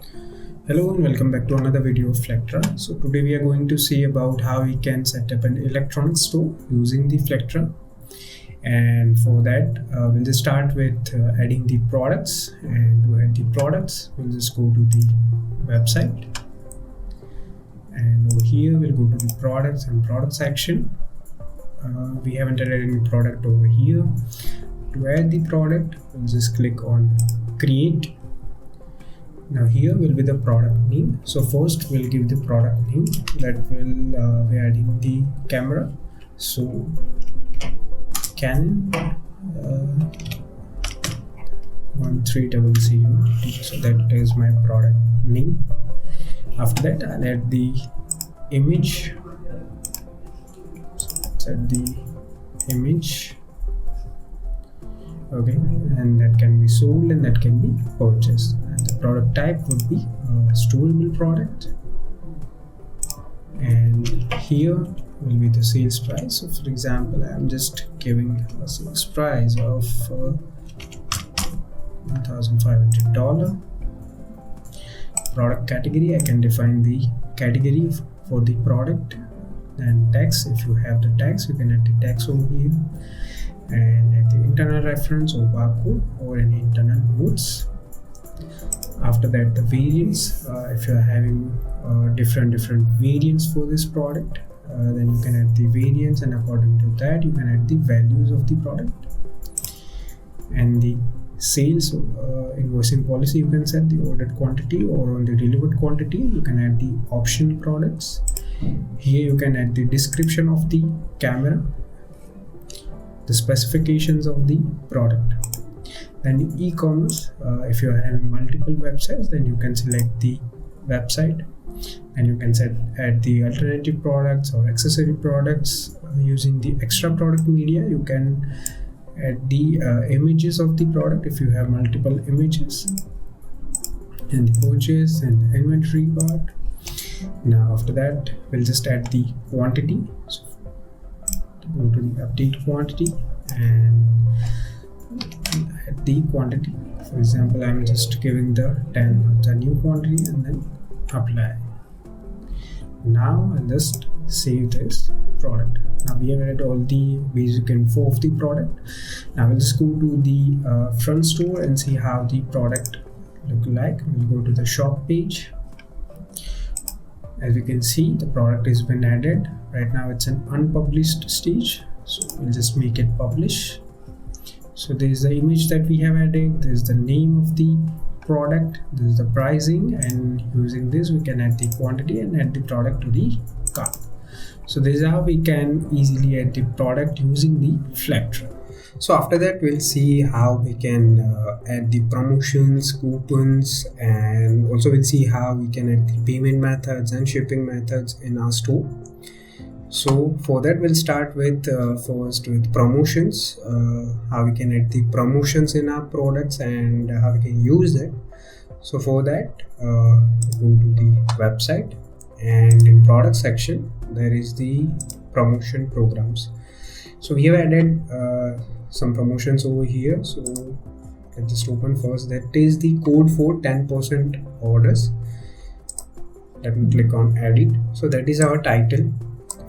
Hello and welcome back to another video of Flectra. So today we are going to see about how we can set up an electronic store using the Flectra. And for that we'll just start with adding the products, and to add the products we'll just go to the website, and over here we'll go to the products and product section. We haven't added any product over here. To add the product we'll just click on create. Now here will be the product name. So first we'll give the product name that will be adding the camera. So Canon 1300. So that is my product name. After that I'll add the image. Set the image. Okay, and that can be sold and that can be purchased, and the product type would be a storable product, and here will be the sales price. So for example, I'm just giving a sales price of $1,500. Product category, I can define the category for the product, and tax, if you have the tax you can add the tax over here, and at the internal reference or barcode or any internal notes. After that, the variants, if you are having different variants for this product, then you can add the variants, and according to that you can add the values of the product. And the sales invoicing policy, you can set the ordered quantity, or on the delivered quantity you can add the optional products. Here you can add the description of the camera, the specifications of the product. Then the e-commerce, if you are having multiple websites, then you can select the website, and you can add the alternative products or accessory products. Using the extra product media, you can add the images of the product if you have multiple images, and the purchase and the inventory part. Now after that we'll just add the quantity. So go to the update quantity and add the quantity. For example, I'm just giving the 10 the new quantity, and then apply. Now I'll just save this product. Now we have added all the basic info of the product. Now we'll just go to the front store and see how the product look like. We'll go to the shop page. As you can see, the product has been added. Right now it's an unpublished stage, so we'll just make it publish. So there is the image that we have added, there is the name of the product, there is the pricing, and using this we can add the quantity and add the product to the cart. So this is how we can easily add the product using the Flectra. So after that we'll see how we can add the promotions, coupons, and also we'll see how we can add the payment methods and shipping methods in our store. So for that we'll start with first with promotions, how we can add the promotions in our products and how we can use that. So for that go to the website, and in product section there is the promotion programs. So we have added some promotions over here. So let's just open first. That is the code for 10% orders. Let me click on edit. So that is our title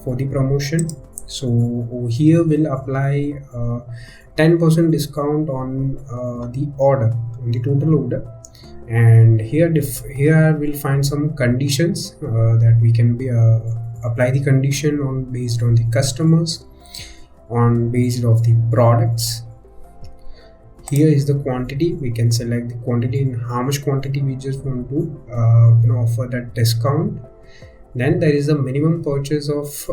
for the promotion. So over here we'll apply 10% discount on the order, on the total order. And here we'll find some conditions that we can be apply the condition on based on the customers, on based of the products. Here is the quantity. We can select the quantity and how much quantity we just want to offer that discount. Then there is the minimum purchase of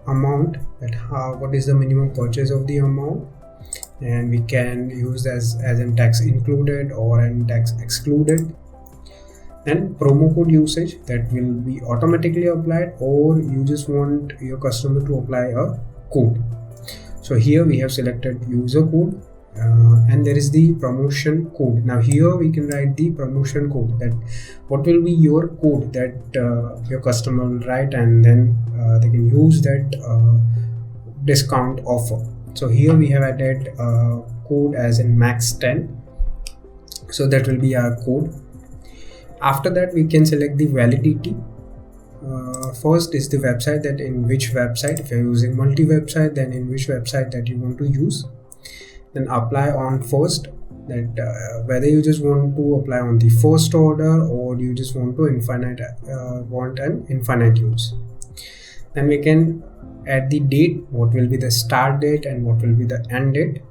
amount, that what is the minimum purchase of the amount, and we can use as in tax included or in tax excluded. Then promo code usage, that will be automatically applied, or you just want your customer to apply a code. So here we have selected user code, and there is the promotion code. Now here we can write the promotion code, that what will be your code that your customer will write, and then they can use that discount offer. So here we have added code as in max 10. So that will be our code. After that, we can select the validity. First is the website, that in which website, if you're using multi-website, then in which website that you want to use. Then apply on first, that whether you just want to apply on the first order or you just want to want an infinite use. Then we can add the date, what will be the start date and what will be the end date.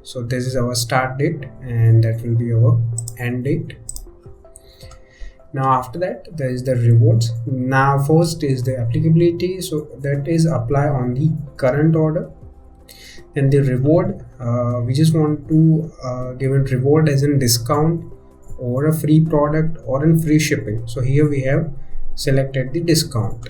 So this is our start date and that will be our end date. Now after that, there is the rewards. Now first is the applicability, so that is apply on the current order. Then the reward, we just want to give a reward as in discount or a free product or in free shipping. So here we have selected the discount.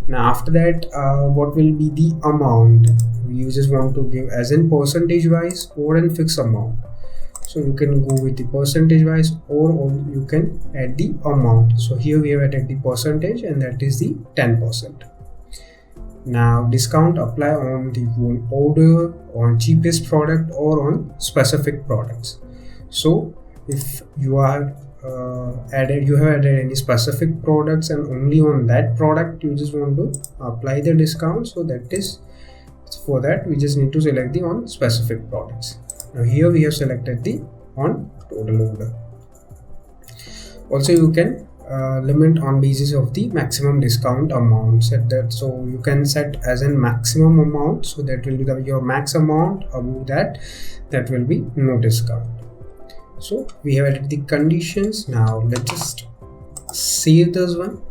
Now after that, what will be the amount? We just want to give as in percentage wise or in fixed amount. So you can go with the percentage wise or you can add the amount. So here we have added the percentage and that is the 10%. Now discount apply on the whole order, on cheapest product or on specific products. So if you are you have added any specific products and only on that product you just want to apply the discount, so that is, for that we just need to select the on specific products. Now here we have selected the on total order. Also you can limit on basis of the maximum discount amount, set that, so you can set as in maximum amount, so that will be your max amount. Above that will be no discount. So we have added the conditions. Now let's just save this one.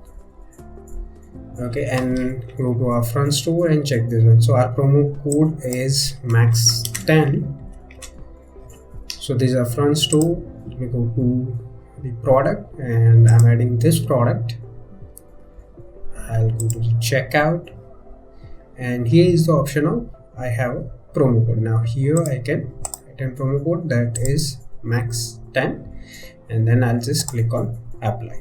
Okay, and go to our front store and check this one. So our promo code is max10. So this is our front store. Let me go to the product and I'm adding this product. I'll go to the checkout and here is the option of I have a promo code. Now here I can write a promo code that is max10 and then I'll just click on apply.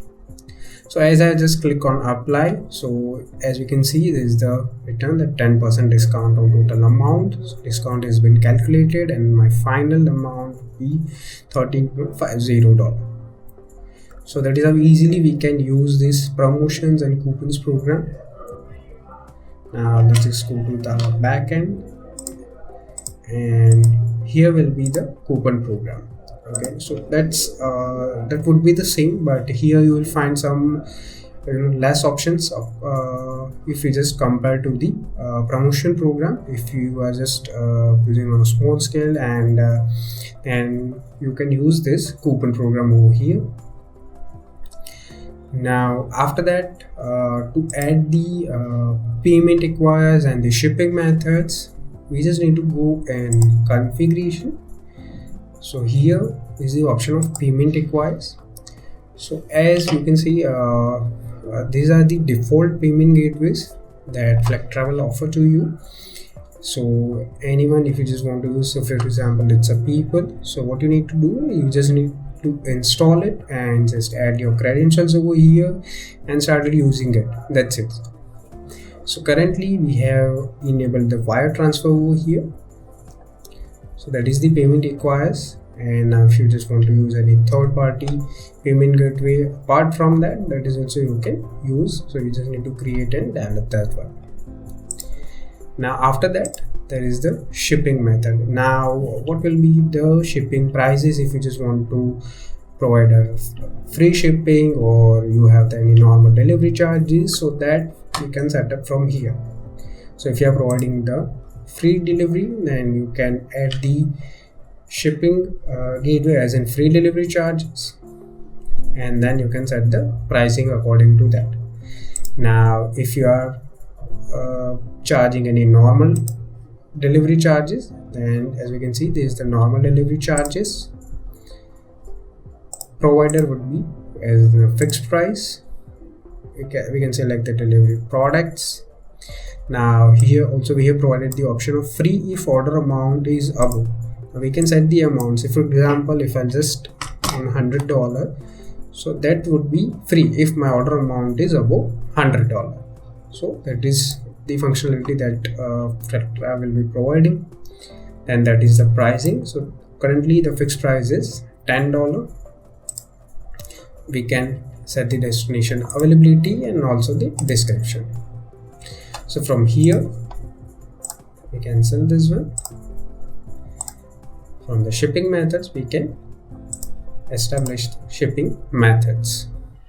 So as I just click on apply, so as you can see, there is the return, the 10% discount on total amount. So discount has been calculated and my final amount will be $13.50. So that is how easily we can use this promotions and coupons program. Now let's just go to the backend and here will be the coupon program. Okay, so that's that would be the same, but here you will find some less options if you just compare to the promotion program. If you are just using on a small scale, and you can use this coupon program over here. Now after that, to add the payment acquires and the shipping methods, we just need to go in configuration. So here is the option of payment acquires. So as you can see, these are the default payment gateways that Flectra will offer to you. So anyone, if you just want to use, so for example it's a people, so what you need to do, you just need to install it and just add your credentials over here and started using it. That's it. So currently we have enabled the wire transfer over here. So that is the payment acquires, and now if you just want to use any third-party payment gateway apart from that, that is also you can use. So you just need to create and develop that one. Now after that, there is the shipping method. Now what will be the shipping prices if you just want to provide a free shipping or you have any normal delivery charges, so that you can set up from here. So if you are providing the free delivery, then you can add the shipping gateway as in free delivery charges, and then you can set the pricing according to that. Now if you are charging any normal delivery charges, then as we can see, there is the normal delivery charges. Provider would be as the fixed price. We can select the delivery products. Now here also we have provided the option of free if order amount is above. Now we can set the amounts. If for example, if I just on $100, so that would be free if my order amount is above $100. So that is the functionality that Flectra will be providing, and that is the pricing. So currently the fixed price is $10. we can set the destination availability and also the description. So from here we cancel this one. From the shipping methods we can establish shipping methods.